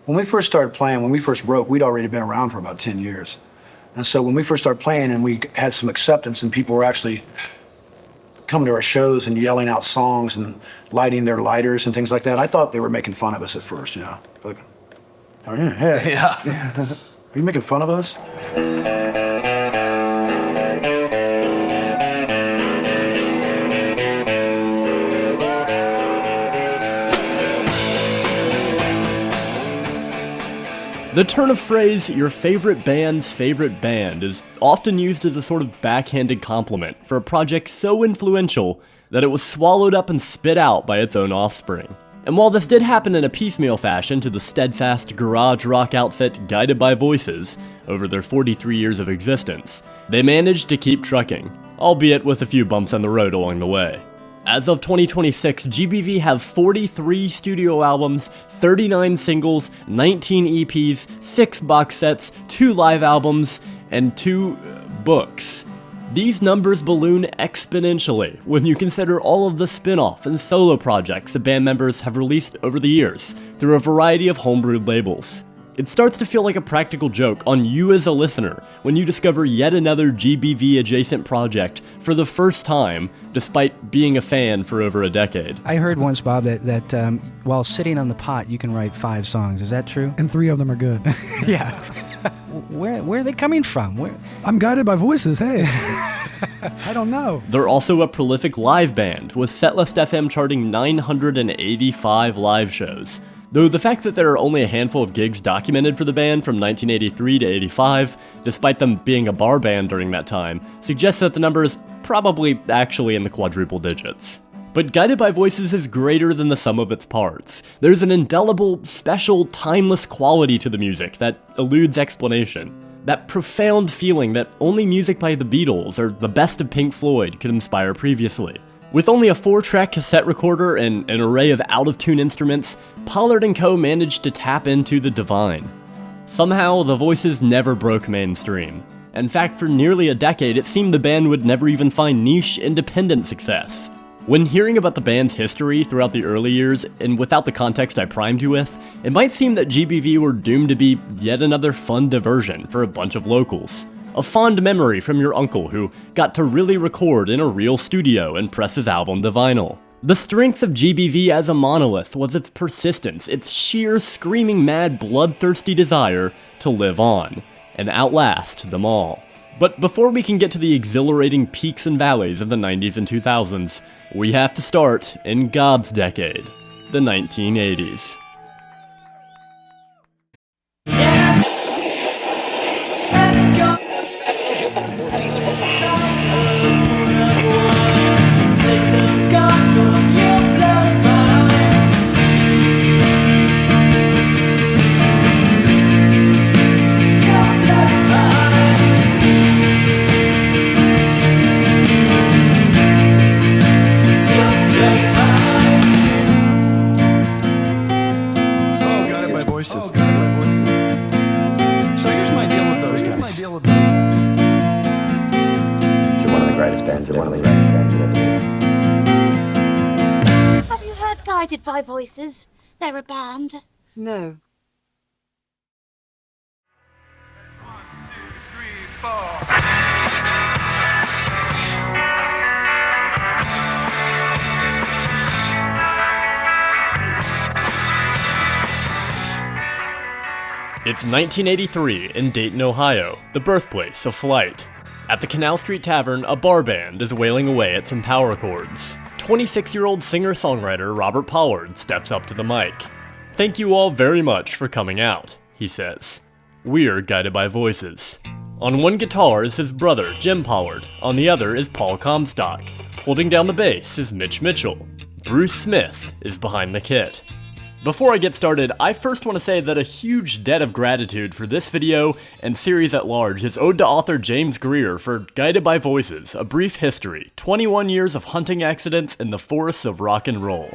When we first started playing, when we first broke, we'd already been around for about 10 years. And so when we first started playing and we had some acceptance and people were actually coming to our shows and yelling out songs and lighting their lighters and things like that, I thought they were making fun of us at first, you know. Like, oh, yeah, yeah. Are you making fun of us? The turn of phrase, your favorite band's favorite band, is often used as a sort of backhanded compliment for a project so influential that it was swallowed up and spit out by its own offspring. And while this did happen in a piecemeal fashion to the steadfast garage rock outfit Guided by Voices over their 43 years of existence, they managed to keep trucking, albeit with a few bumps on the road along the way. As of 2026, GBV have 43 studio albums, 39 singles, 19 EPs, 6 box sets, 2 live albums, and 2 books. These numbers balloon exponentially when you consider all of the spin-off and solo projects the band members have released over the years through a variety of homebrewed labels. It starts to feel like a practical joke on you as a listener when you discover yet another GBV-adjacent project for the first time, despite being a fan for over a decade. I heard once, Bob, that while sitting on the pot, you can write 5 songs. Is that true? And 3 of them are good. Yeah. Where are they coming from? I'm Guided by Voices, hey. I don't know. They're also a prolific live band, with Setlist FM charting 985 live shows. Though the fact that there are only a handful of gigs documented for the band from 1983 to 85, despite them being a bar band during that time, suggests that the number is probably actually in the quadruple digits. But Guided by Voices is greater than the sum of its parts. There's an indelible, special, timeless quality to the music that eludes explanation. That profound feeling that only music by the Beatles or the best of Pink Floyd could inspire previously. With only a 4-track cassette recorder and an array of out-of-tune instruments, Pollard & Co. managed to tap into the divine. Somehow, the Voices never broke mainstream. In fact, for nearly a decade, it seemed the band would never even find niche, independent success. When hearing about the band's history throughout the early years, and without the context I primed you with, it might seem that GBV were doomed to be yet another fun diversion for a bunch of locals. A fond memory from your uncle who got to really record in a real studio and press his album to vinyl. The strength of GBV as a monolith was its persistence, its sheer screaming mad bloodthirsty desire to live on, and outlast them all. But before we can get to the exhilarating peaks and valleys of the 90s and 2000s, we have to start in God's decade, the 1980s. Have you heard Guided by Voices? They're a band. No. 1, 2, 3, 4. It's 1983 in Dayton, Ohio, the birthplace of Flight. At the Canal Street Tavern, a bar band is wailing away at some power chords. 26-year-old singer-songwriter Robert Pollard steps up to the mic. "Thank you all very much for coming out," he says. "We're Guided by Voices." On one guitar is his brother, Jim Pollard. On the other is Paul Comstock. Holding down the bass is Mitch Mitchell. Bruce Smith is behind the kit. Before I get started, I first want to say that a huge debt of gratitude for this video and series at large is owed to author James Greer for Guided by Voices, A Brief History, 21 Years of Hunting Accidents in the Forests of Rock and Roll.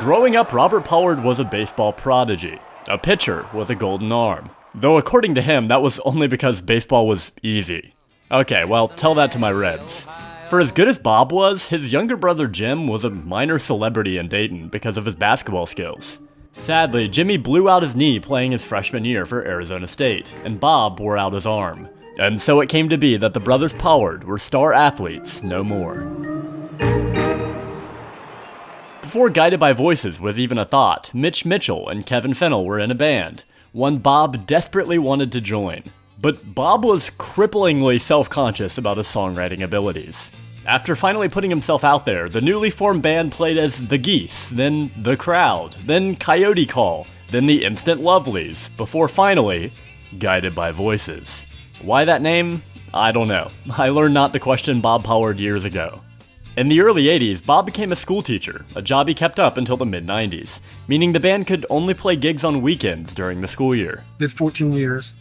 Growing up, Robert Pollard was a baseball prodigy, a pitcher with a golden arm. Though according to him, that was only because baseball was easy. Okay, well, tell that to my Reds. For as good as Bob was, his younger brother Jim was a minor celebrity in Dayton because of his basketball skills. Sadly, Jimmy blew out his knee playing his freshman year for Arizona State, and Bob wore out his arm. And so it came to be that the brothers Pollard were star athletes no more. Before Guided by Voices was even a thought, Mitch Mitchell and Kevin Fennell were in a band, one Bob desperately wanted to join. But Bob was cripplingly self-conscious about his songwriting abilities. After finally putting himself out there, the newly formed band played as The Geese, then The Crowd, then Coyote Call, then The Instant Lovelies, before finally, Guided by Voices. Why that name? I don't know. I learned not to question Bob Pollard years ago. In the early 80s, Bob became a school teacher, a job he kept up until the mid-90s, meaning the band could only play gigs on weekends during the school year. Did 14 years.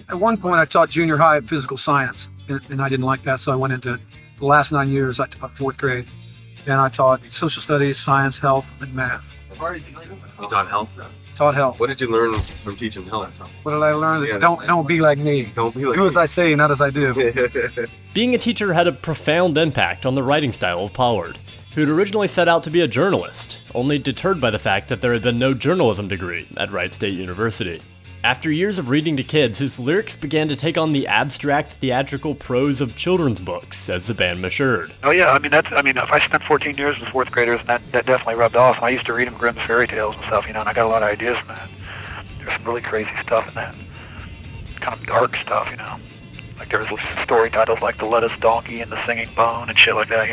At one point, I taught junior high physical science, and I didn't like that, so I went into the last 9 years, I taught 4th grade, and I taught social studies, science, health, and math. You taught health? Taught health. What did you learn from teaching health? What did I learn? Yeah, Don't be like me. Don't be like Do as I say, not as I do. Being a teacher had a profound impact on the writing style of Pollard, who'd originally set out to be a journalist, only deterred by the fact that there had been no journalism degree at Wright State University. After years of reading to kids, his lyrics began to take on the abstract theatrical prose of children's books as the band matured. Oh yeah, if I spent 14 years with 4th graders, that definitely rubbed off. I used to read them Grimm's fairy tales and stuff, and I got a lot of ideas in that. There's some really crazy stuff in that. Kind of dark stuff, Like there was story titles like The Lettuce Donkey and The Singing Bone and shit like that,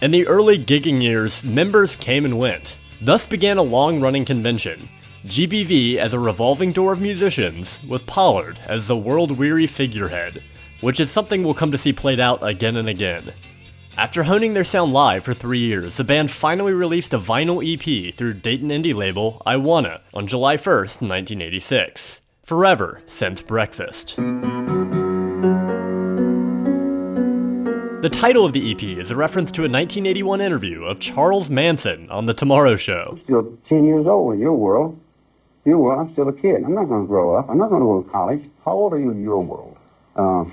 In the early gigging years, members came and went. Thus began a long-running convention. GBV as a revolving door of musicians, with Pollard as the world-weary figurehead, which is something we'll come to see played out again and again. After honing their sound live for 3 years, the band finally released a vinyl EP through Dayton indie label I Wanna on July 1st, 1986. Forever Since Breakfast. The title of the EP is a reference to a 1981 interview of Charles Manson on The Tomorrow Show. I'm still 10 years old in your world. Your world, I'm still a kid. I'm not going to grow up. I'm not going to go to college. How old are you in your world?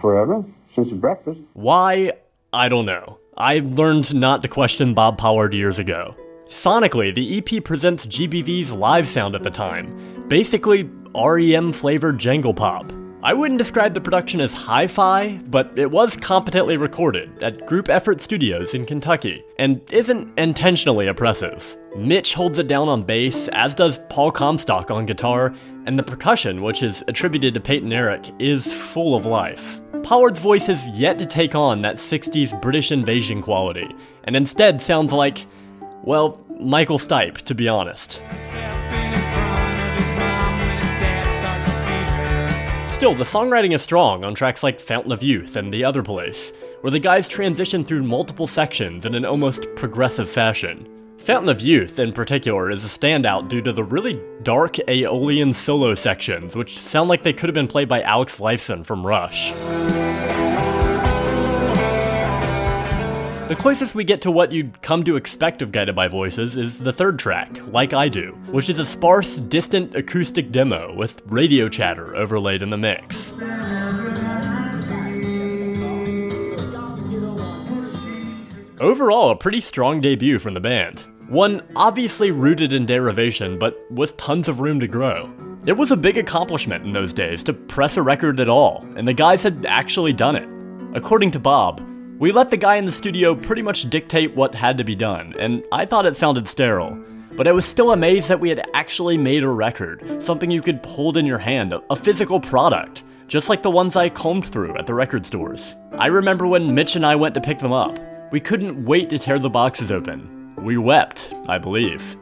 Forever, since breakfast. Why? I don't know. I learned not to question Bob Pollard years ago. Sonically, the EP presents GBV's live sound at the time, basically REM-flavored jangle pop. I wouldn't describe the production as hi-fi, but it was competently recorded at Group Effort Studios in Kentucky, and isn't intentionally oppressive. Mitch holds it down on bass, as does Paul Comstock on guitar, and the percussion, which is attributed to Peyton Eric, is full of life. Pollard's voice has yet to take on that 60s British invasion quality, and instead sounds like, well, Michael Stipe, to be honest. Still, the songwriting is strong on tracks like Fountain of Youth and The Other Place, where the guys transition through multiple sections in an almost progressive fashion. Fountain of Youth, in particular, is a standout due to the really dark Aeolian solo sections, which sound like they could have been played by Alex Lifeson from Rush. The closest we get to what you'd come to expect of Guided by Voices is the third track, Like I Do, which is a sparse, distant acoustic demo with radio chatter overlaid in the mix. Overall, a pretty strong debut from the band. One obviously rooted in derivation, but with tons of room to grow. It was a big accomplishment in those days to press a record at all, and the guys had actually done it. According to Bob, we let the guy in the studio pretty much dictate what had to be done, and I thought it sounded sterile. But I was still amazed that we had actually made a record, something you could hold in your hand, a physical product, just like the ones I combed through at the record stores. I remember when Mitch and I went to pick them up. We couldn't wait to tear the boxes open. We wept, I believe.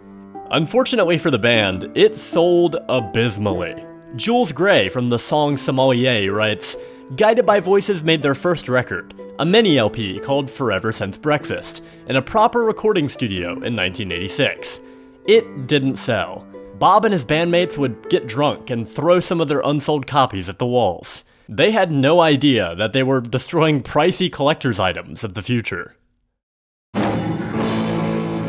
Unfortunately for the band, it sold abysmally. Jules Gray from the song Sommelier writes, Guided by Voices made their first record, a mini LP called Forever Since Breakfast, in a proper recording studio in 1986. It didn't sell. Bob and his bandmates would get drunk and throw some of their unsold copies at the walls. They had no idea that they were destroying pricey collector's items of the future.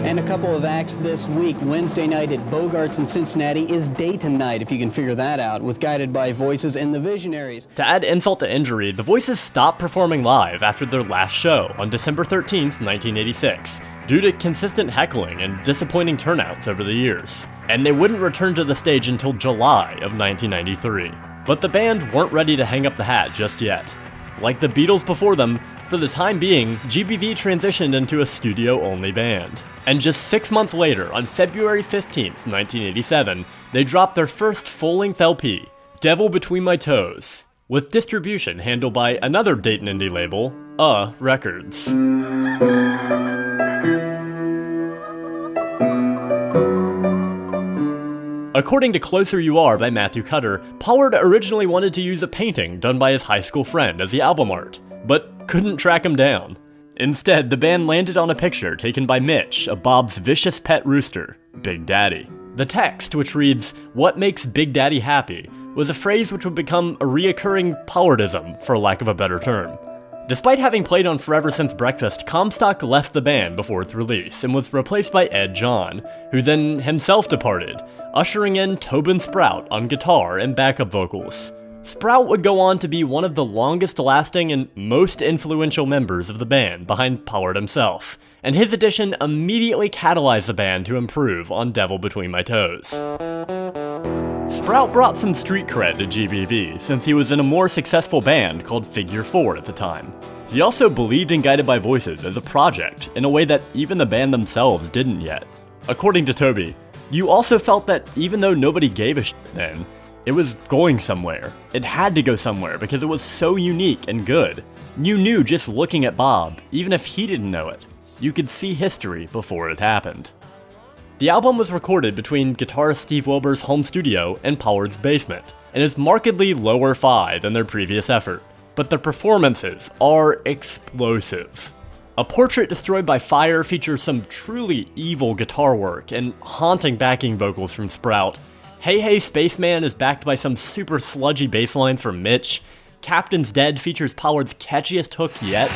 And a couple of acts this week. Wednesday night at Bogart's in Cincinnati is Dayton night, if you can figure that out, with Guided by Voices and the Visionaries. To add insult to injury, the Voices stopped performing live after their last show on December 13th, 1986, due to consistent heckling and disappointing turnouts over the years, and they wouldn't return to the stage until July of 1993. But the band weren't ready to hang up the hat just yet. Like the Beatles before them, for the time being, GBV transitioned into a studio-only band. And just 6 months later, on February 15th, 1987, they dropped their first full-length LP, Devil Between My Toes, with distribution handled by another Dayton indie label, Records. According to Closer You Are by Matthew Cutter, Pollard originally wanted to use a painting done by his high school friend as the album art, but couldn't track him down. Instead, the band landed on a picture taken by Mitch of Bob's vicious pet rooster, Big Daddy. The text, which reads, "What makes Big Daddy happy?" was a phrase which would become a reoccurring Pollardism, for lack of a better term. Despite having played on Forever Since Breakfast, Comstock left the band before its release and was replaced by Ed John, who then himself departed, ushering in Tobin Sprout on guitar and backup vocals. Sprout would go on to be one of the longest lasting and most influential members of the band behind Pollard himself, and his addition immediately catalyzed the band to improve on Devil Between My Toes. Sprout brought some street cred to GBV, since he was in a more successful band called Figure 4 at the time. He also believed in Guided by Voices as a project in a way that even the band themselves didn't yet. According to Toby, "You also felt that even though nobody gave a shit then, it was going somewhere. It had to go somewhere because it was so unique and good. You knew just looking at Bob, even if he didn't know it. You could see history before it happened." The album was recorded between guitarist Steve Wilbur's home studio and Pollard's basement, and is markedly lower fi than their previous effort, but the performances are explosive. A Portrait Destroyed by Fire features some truly evil guitar work and haunting backing vocals from Sprout. Hey Hey Spaceman is backed by some super sludgy bass lines from Mitch. Captain's Dead features Pollard's catchiest hook yet.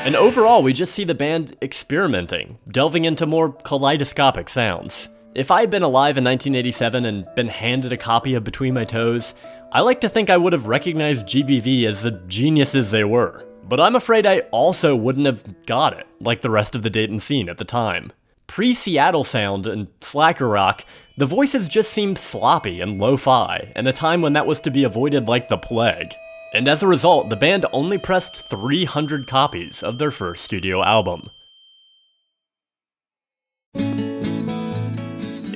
And overall, we just see the band experimenting, delving into more kaleidoscopic sounds. If I had been alive in 1987 and been handed a copy of Between My Toes, I like to think I would have recognized GBV as the geniuses they were. But I'm afraid I also wouldn't have got it, like the rest of the Dayton scene at the time. Pre-Seattle sound and slacker rock, the voices just seemed sloppy and lo-fi, in a time when that was to be avoided like the plague. And as a result, the band only pressed 300 copies of their first studio album.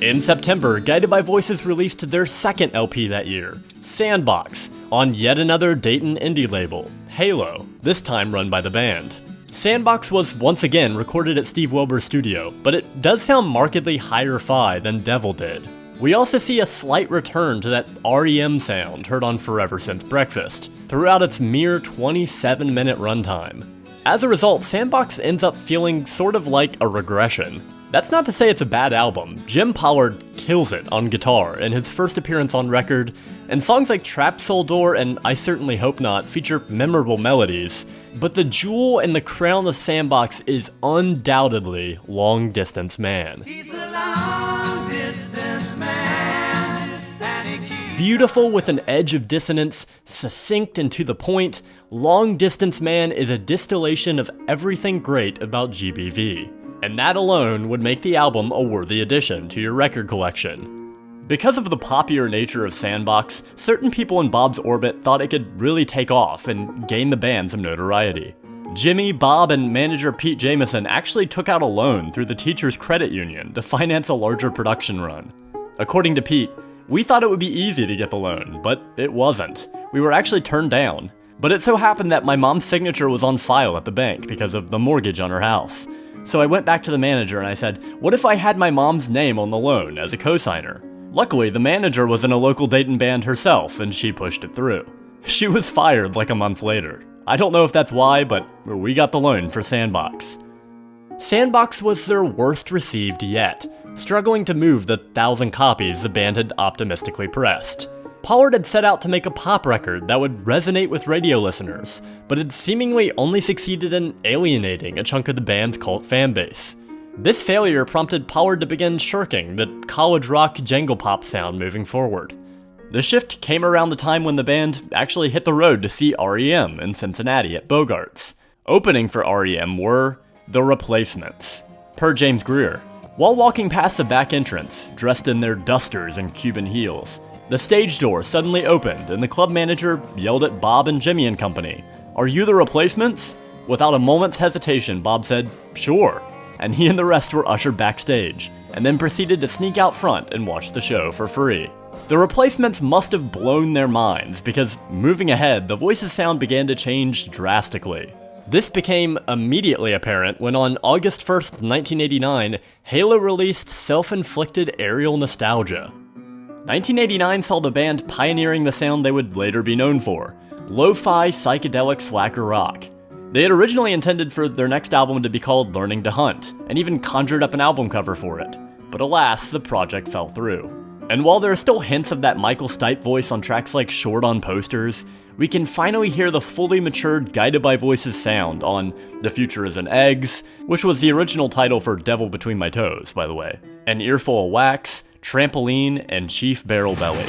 In September, Guided by Voices released their second LP that year, Sandbox, on yet another Dayton indie label, Halo, this time run by the band. Sandbox was once again recorded at Steve Wilbur's studio, but it does sound markedly higher fi than Devil did. We also see a slight return to that REM sound heard on Forever Since Breakfast, throughout its mere 27-minute runtime. As a result, Sandbox ends up feeling sort of like a regression. That's not to say it's a bad album. Jim Pollard kills it on guitar in his first appearance on record, and songs like Trap Soul Door and I Certainly Hope Not feature memorable melodies, but the jewel in the crown of Sandbox is undoubtedly Long Distance Man. Beautiful with an edge of dissonance, succinct and to the point, Long Distance Man is a distillation of everything great about GBV. And that alone would make the album a worthy addition to your record collection. Because of the popular nature of Sandbox, certain people in Bob's orbit thought it could really take off and gain the band some notoriety. Jimmy, Bob, and manager Pete Jamison actually took out a loan through the Teachers Credit Union to finance a larger production run. According to Pete, "We thought it would be easy to get the loan, but it wasn't. We were actually turned down. But it so happened that my mom's signature was on file at the bank because of the mortgage on her house. So I went back to the manager and I said, what if I had my mom's name on the loan as a co-signer? Luckily, the manager was in a local Dayton band herself and she pushed it through. She was fired like a month later. I don't know if that's why, but we got the loan for Sandbox." Sandbox was their worst received yet, struggling to move the 1,000 copies the band had optimistically pressed. Pollard had set out to make a pop record that would resonate with radio listeners, but had seemingly only succeeded in alienating a chunk of the band's cult fanbase. This failure prompted Pollard to begin shirking the college rock jangle pop sound moving forward. The shift came around the time when the band actually hit the road to see REM in Cincinnati at Bogart's. Opening for REM were The Replacements, per James Greer. While walking past the back entrance, dressed in their dusters and Cuban heels, the stage door suddenly opened and the club manager yelled at Bob and Jimmy and company, "Are you the Replacements?" Without a moment's hesitation, Bob said, "Sure," and he and the rest were ushered backstage, and then proceeded to sneak out front and watch the show for free. The Replacements must have blown their minds, because moving ahead, the Voices' sound began to change drastically. This became immediately apparent when on August 1st, 1989, Halo released Self-Inflicted Aerial Nostalgia. 1989 saw the band pioneering the sound they would later be known for, lo-fi psychedelic slacker rock. They had originally intended for their next album to be called Learning to Hunt, and even conjured up an album cover for it. But alas, the project fell through. And while there are still hints of that Michael Stipe voice on tracks like Short on Posters, we can finally hear the fully matured Guided by Voices sound on The Future Is in Eggs, which was the original title for Devil Between My Toes, by the way, An Earful of Wax, Trampoline, and Chief Barrel Belly.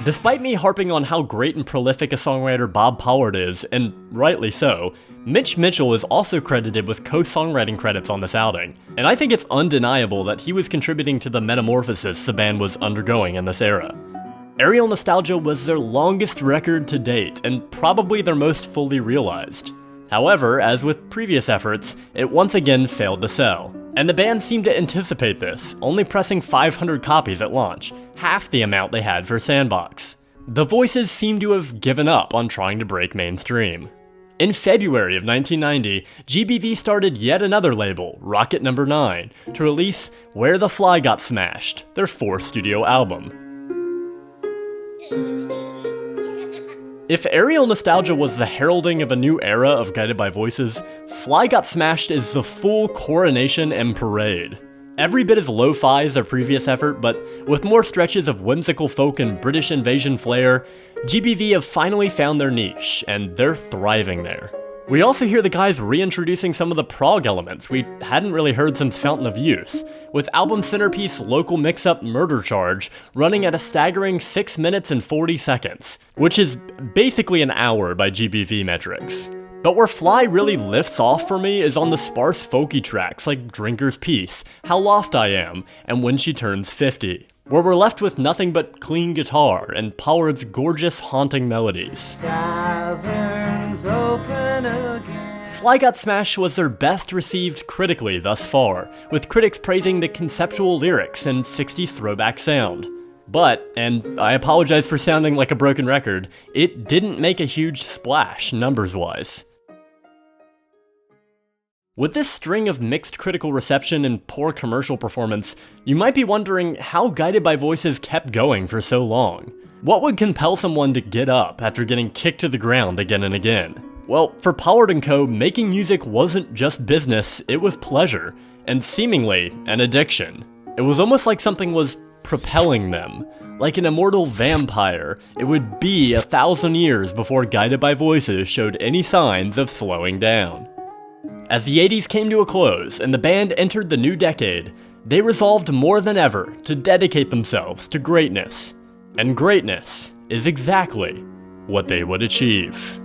Despite me harping on how great and prolific a songwriter Bob Pollard is, and rightly so, Mitch Mitchell is also credited with co-songwriting credits on this outing, and I think it's undeniable that he was contributing to the metamorphosis the band was undergoing in this era. Aerial Nostalgia was their longest record to date, and probably their most fully realized. However, as with previous efforts, it once again failed to sell. And the band seemed to anticipate this, only pressing 500 copies at launch, half the amount they had for Sandbox. The Voices seemed to have given up on trying to break mainstream. In February of 1990, GBV started yet another label, Rocket No. 9, to release Where the Fly Got Smashed, their fourth studio album. If Aerial Nostalgia was the heralding of a new era of Guided by Voices, Fly Got Smashed is the full coronation and parade. Every bit as lo-fi as their previous effort, but with more stretches of whimsical folk and British invasion flair, GBV have finally found their niche, and they're thriving there. We also hear the guys reintroducing some of the prog elements we hadn't really heard since Fountain of Youth, with album centerpiece Local Mix-Up Murder Charge running at a staggering 6 minutes and 40 seconds, which is basically an hour by GBV metrics. But where Fly really lifts off for me is on the sparse folky tracks like Drinker's Peace, How Lost I Am, and When She Turns 50, where we're left with nothing but clean guitar and Pollard's gorgeous haunting melodies. Taverns open again. Fly Got Smashed was their best received critically thus far, with critics praising the conceptual lyrics and 60s throwback sound. But, and I apologize for sounding like a broken record, it didn't make a huge splash numbers-wise. With this string of mixed critical reception and poor commercial performance, you might be wondering how Guided by Voices kept going for so long. What would compel someone to get up after getting kicked to the ground again and again? Well, for Pollard & Co., making music wasn't just business, it was pleasure, and seemingly an addiction. It was almost like something was propelling them. Like an immortal vampire, it would be 1,000 years before Guided by Voices showed any signs of slowing down. As the 80s came to a close and the band entered the new decade, they resolved more than ever to dedicate themselves to greatness. And greatness is exactly what they would achieve.